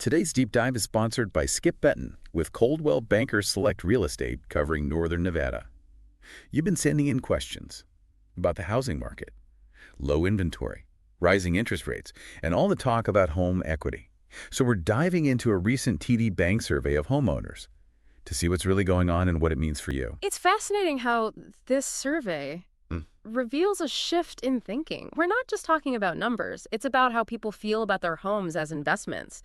Today's deep dive is sponsored by Skip Benton with Coldwell Banker Select Real Estate covering Northern Nevada. You've been sending in questions about the housing market, low inventory, rising interest rates, and all the talk about home equity. So we're diving into a recent TD Bank survey of homeowners to see what's really going on and what it means for you. It's fascinating how this survey reveals a shift in thinking. We're not just talking about numbers. It's about how people feel about their homes as investments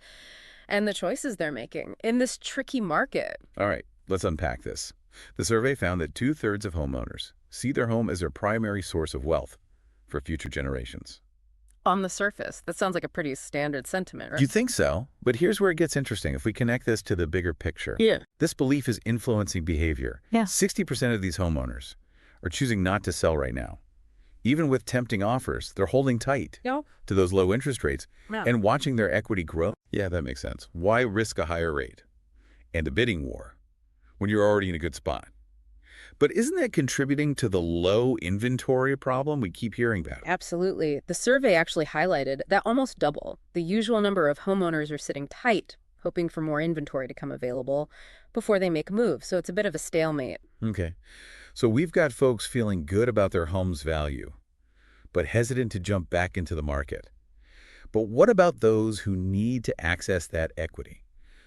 and the choices they're making in this tricky market. All right, let's unpack this. The survey found that 2/3 of homeowners see their home as their primary source of wealth for future generations. On the surface, that sounds like a pretty standard sentiment, right? You think so? But here's where it gets interesting. If we connect this to the bigger picture, this belief is influencing behavior. 60% of these homeowners are choosing not to sell right now. Even with tempting offers, they're holding tight to those low interest rates and watching their equity grow. Yeah, that makes sense. Why risk a higher rate and a bidding war when you're already in a good spot? But isn't that contributing to the low inventory problem we keep hearing about? Absolutely. The survey actually highlighted that almost double the usual number of homeowners are sitting tight, hoping for more inventory to come available before they make a move. So it's a bit of a stalemate. Okay. So we've got folks feeling good about their home's value, but hesitant to jump back into the market. But what about those who need to access that equity?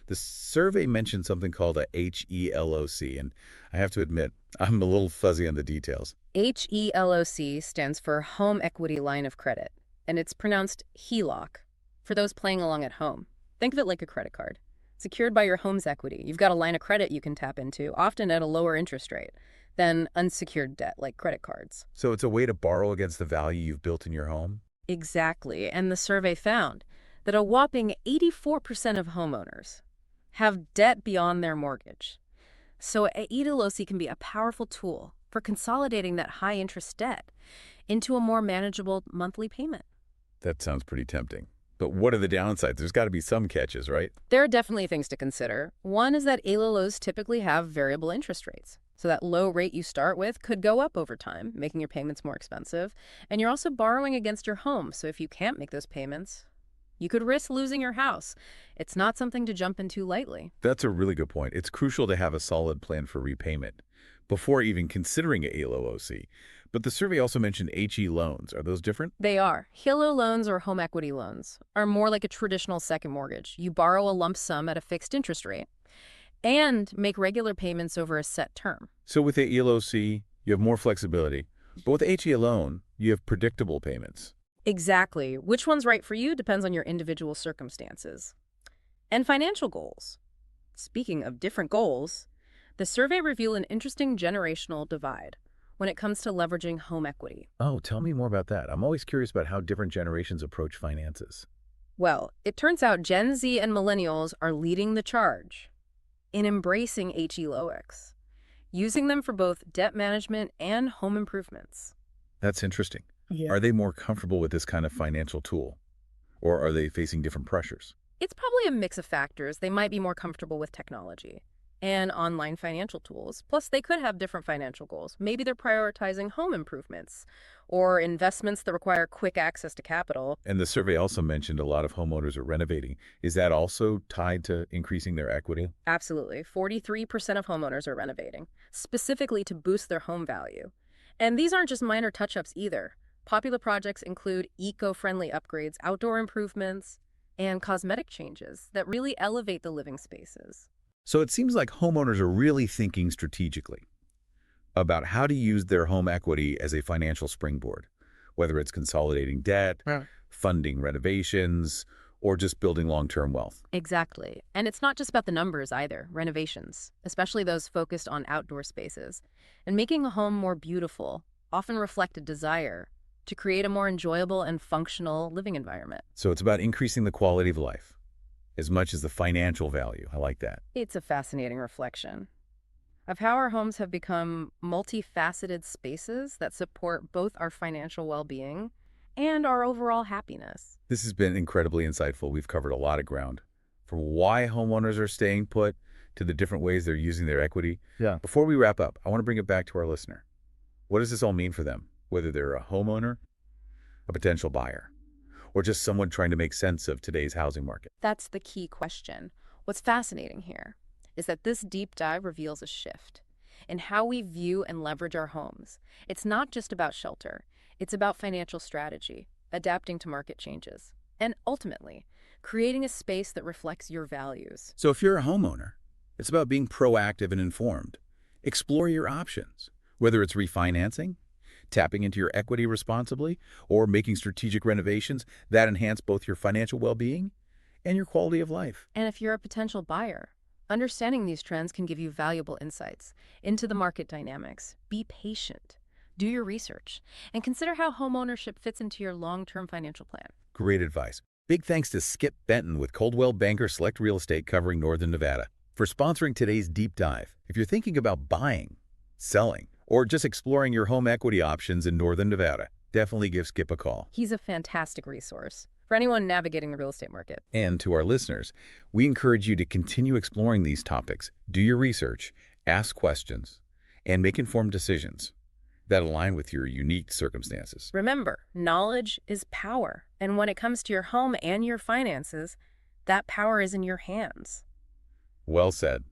The survey mentioned something called a HELOC, and I have to admit, I'm a little fuzzy on the details. HELOC stands for Home Equity Line of Credit, and it's pronounced HELOC for those playing along at home. Think of it like a credit card. Secured by your home's equity, you've got a line of credit you can tap into, often at a lower interest rate than unsecured debt like credit cards. So it's a way to borrow against the value you've built in your home? Exactly, and the survey found that a whopping 84% of homeowners have debt beyond their mortgage. So a HELOC can be a powerful tool for consolidating that high-interest debt into a more manageable monthly payment. That sounds pretty tempting. But what are the downsides? There's got to be some catches, right? There are definitely things to consider. One is that HELOCs typically have variable interest rates. So that low rate you start with could go up over time, making your payments more expensive. And you're also borrowing against your home. So if you can't make those payments, you could risk losing your house. It's not something to jump into lightly. That's a really good point. It's crucial to have a solid plan for repayment before even considering a HELOC. But the survey also mentioned HE loans. Are those different? They are. HELO loans or home equity loans are more like a traditional second mortgage. You borrow a lump sum at a fixed interest rate and make regular payments over a set term. So with a HELOC, you have more flexibility. But with HE loan, you have predictable payments. Exactly. Which one's right for you depends on your individual circumstances. And financial goals. Speaking of different goals, the survey revealed an interesting generational divide when it comes to leveraging home equity. Oh, tell me more about that. I'm always curious about how different generations approach finances. Well, it turns out Gen Z and millennials are leading the charge in embracing HELOCs, using them for both debt management and home improvements. That's interesting. Are they more comfortable with this kind of financial tool, or are they facing different pressures? It's probably a mix of factors. They might be more comfortable with technology and online financial tools. Plus, they could have different financial goals. Maybe they're prioritizing home improvements or investments that require quick access to capital. And the survey also mentioned a lot of homeowners are renovating. Is that also tied to increasing their equity? Absolutely. 43% of homeowners are renovating, specifically to boost their home value. And these aren't just minor touch-ups either. Popular projects include eco-friendly upgrades, outdoor improvements, and cosmetic changes that really elevate the living spaces. So it seems like homeowners are really thinking strategically about how to use their home equity as a financial springboard, whether it's consolidating debt, funding renovations, or just building long-term wealth. Exactly. And it's not just about the numbers either, renovations, especially those focused on outdoor spaces. And making a home more beautiful often reflect a desire to create a more enjoyable and functional living environment. So it's about increasing the quality of life as much as the financial value. I like that. It's a fascinating reflection of how our homes have become multifaceted spaces that support both our financial well-being and our overall happiness. This has been incredibly insightful. We've covered a lot of ground, from why homeowners are staying put to the different ways they're using their equity. Before we wrap up, I want to bring it back to our listener. What does this all mean for them, whether they're a homeowner, a potential buyer, or just someone trying to make sense of today's housing market? That's the key question. What's fascinating here is that this deep dive reveals a shift in how we view and leverage our homes. It's not just about shelter. It's about financial strategy, adapting to market changes, and ultimately, creating a space that reflects your values. So if you're a homeowner, it's about being proactive and informed. Explore your options, whether it's refinancing, tapping into your equity responsibly, or making strategic renovations that enhance both your financial well-being and your quality of life. And if you're a potential buyer, understanding these trends can give you valuable insights into the market dynamics. Be patient, do your research, and consider how homeownership fits into your long-term financial plan. Great advice. Big thanks to Skip Benton with Coldwell Banker Select Real Estate covering Northern Nevada for sponsoring today's deep dive. If you're thinking about buying, selling, or just exploring your home equity options in Northern Nevada, definitely give Skip a call. He's a fantastic resource for anyone navigating the real estate market. And to our listeners, we encourage you to continue exploring these topics, do your research, ask questions, and make informed decisions that align with your unique circumstances. Remember, knowledge is power. And when it comes to your home and your finances, that power is in your hands. Well said.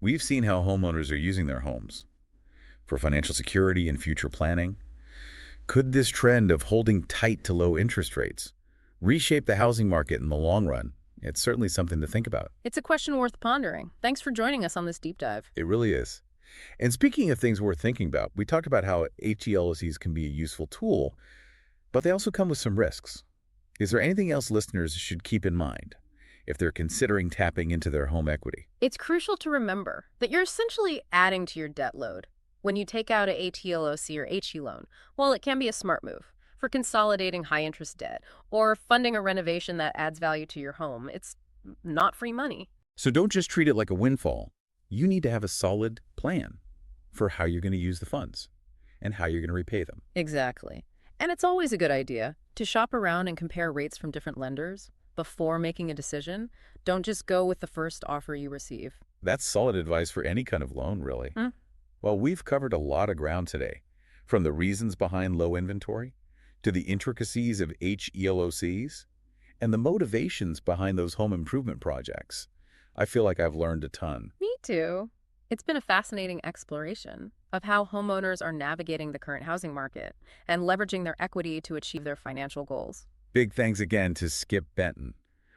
We've seen how homeowners are using their homes for financial security and future planning. Could this trend of holding tight to low interest rates reshape the housing market in the long run? It's certainly something to think about. It's a question worth pondering. Thanks for joining us on this deep dive. It really is. And speaking of things worth thinking about, we talked about how HELOCs can be a useful tool, but they also come with some risks. Is there anything else listeners should keep in mind if they're considering tapping into their home equity? It's crucial to remember that you're essentially adding to your debt load when you take out a HELOC or HE loan. While it can be a smart move for consolidating high-interest debt or funding a renovation that adds value to your home, it's not free money. So don't just treat it like a windfall. You need to have a solid plan for how you're going to use the funds and how you're going to repay them. Exactly. And it's always a good idea to shop around and compare rates from different lenders before making a decision. Don't just go with the first offer you receive. That's solid advice for any kind of loan, really. Well, we've covered a lot of ground today, from the reasons behind low inventory to the intricacies of HELOCs and the motivations behind those home improvement projects. I feel like I've learned a ton. Me too. It's been a fascinating exploration of how homeowners are navigating the current housing market and leveraging their equity to achieve their financial goals. Big thanks again to Skip Benton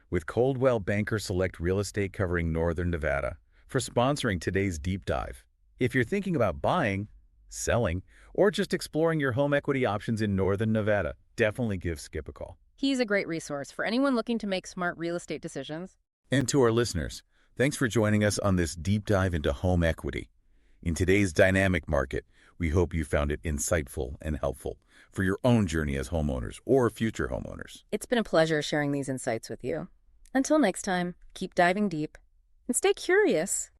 with Coldwell Banker Select Real Estate covering Northern Nevada for sponsoring today's deep dive. If you're thinking about buying, selling, or just exploring your home equity options in Northern Nevada, definitely give Skip a call. He's a great resource for anyone looking to make smart real estate decisions. And to our listeners, thanks for joining us on this deep dive into home equity. In today's dynamic market, we hope you found it insightful and helpful for your own journey as homeowners or future homeowners. It's been a pleasure sharing these insights with you. Until next time, keep diving deep and stay curious.